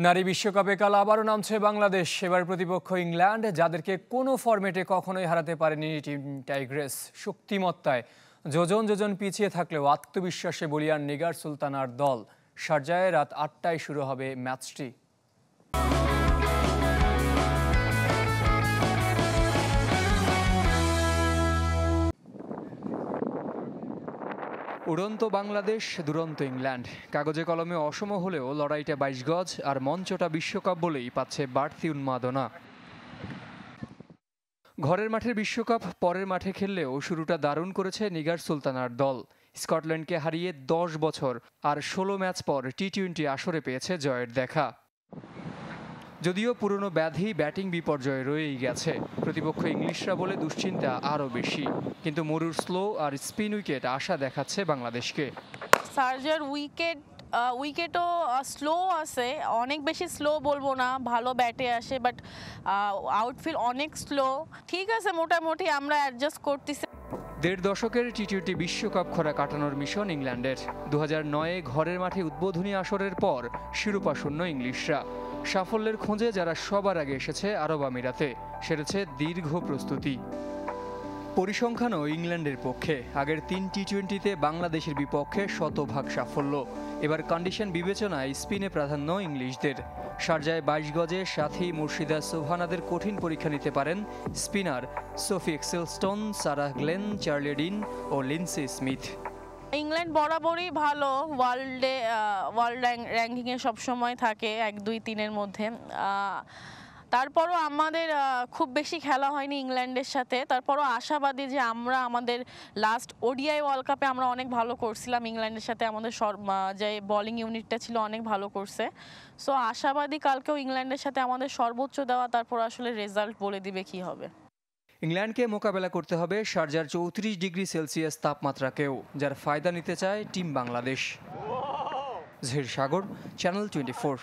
নারী বিশ্বকাপে কাল আবারও নামছে বাংলাদেশ। এবার প্রতিপক্ষ ইংল্যান্ড, যাদেরকে কোনো ফরম্যাটে কখনোই হারাতে পারেনি টিম টাইগ্রেস। শক্তিমত্তায় যোজন যোজন পিছিয়ে থাকলেও আত্মবিশ্বাসে বলীয়ান নিগার সুলতানার দল। শারজায় রাত ৮টায় শুরু হবে ম্যাচটি। উড়ন্ত বাংলাদেশ, দুরন্ত ইংল্যান্ড। কাগজে কলমে অসম হলেও লড়াইটা ২২ গজ, আর মঞ্চটা বিশ্বকাপ বলেই পাচ্ছে বাড়তি উন্মাদনা। ঘরের মাঠের বিশ্বকাপ পরের মাঠে খেললেও শুরুটা দারুণ করেছে নিগার সুলতানার দল। স্কটল্যান্ডকে হারিয়ে ১০ বছর আর ১৬ ম্যাচ পর টি-২০ আসরে পেয়েছে জয়ের দেখা। যদিও পুরনো ব্যাধি ব্যাটিং বিপর্যয়ে রয়েই গেছে। প্রতিপক্ষ ইংলিশরা বলে দুশ্চিন্তা আরও বেশি, কিন্তু মরুর স্লো আর স্পিন উইকেট আশা দেখাচ্ছে বাংলাদেশকে। শারজার উইকেটও স্লো আছে, অনেক বেশি স্লো বলবো না, ভালো ব্যাটে আসে, বাট আউটফিল্ড অনেক স্লো। ঠিক আছে, মোটামুটি আমরা অ্যাডজাস্ট করতেছি। ১.৫ দশকের টি-২০ বিশ্বকাপ খরা কাটানোর মিশন ইংল্যান্ডের। ২০০৯-এ ঘরের মাঠে উদ্বোধনী আসরের পর শিরোপা শূন্য ইংলিশরা। সাফল্যের খোঁজে যারা সবার আগে এসেছে আরব আমিরাতে, সেরেছে দীর্ঘ প্রস্তুতি। পরিসংখ্যানও ইংল্যান্ডের পক্ষে। আগের ৩ টি-২০-তে বাংলাদেশের বিপক্ষে শতভাগ সাফল্য। এবার কন্ডিশন বিবেচনায় স্পিনে প্রাধান্য ইংলিশদের। শারজায় ২২ গজে সাথী মুর্শিদা সুবহানাদের কঠিন পরীক্ষা নিতে পারেন spinner Sophie Ecclestone, Sarah Glenn, Charlie Dean ও লিন্ডসে স্মিথ। ইংল্যান্ড বরাবরই ভালো, ওয়ার্ল্ড র্যাঙ্কিংয়ে সবসময় থাকে ১, ২, ৩-এর মধ্যে। তারপরও আমাদের খুব বেশি খেলা হয়নি ইংল্যান্ডের সাথে। তারপরও আশাবাদী যে আমরা আমাদের লাস্ট ওডিআই ওয়ার্ল্ড কাপে আমরা অনেক ভালো করছিলাম ইংল্যান্ডের সাথে। আমাদের যে বোলিং ইউনিটটা ছিল অনেক ভালো করছে। সো আশাবাদী কালকেও ইংল্যান্ডের সাথে আমাদের সর্বোচ্চ দেওয়া, তারপর আসলে রেজাল্ট বলে দিবে কি হবে। ইংল্যান্ডকে মোকাবেলা করতে হবে শারজার ৩৪ ডিগ্রি সেলসিয়াস তাপমাত্রাকেও, যার ফায়দা নিতে চায় টিম বাংলাদেশ। জহির সাগর, চ্যানেল 24।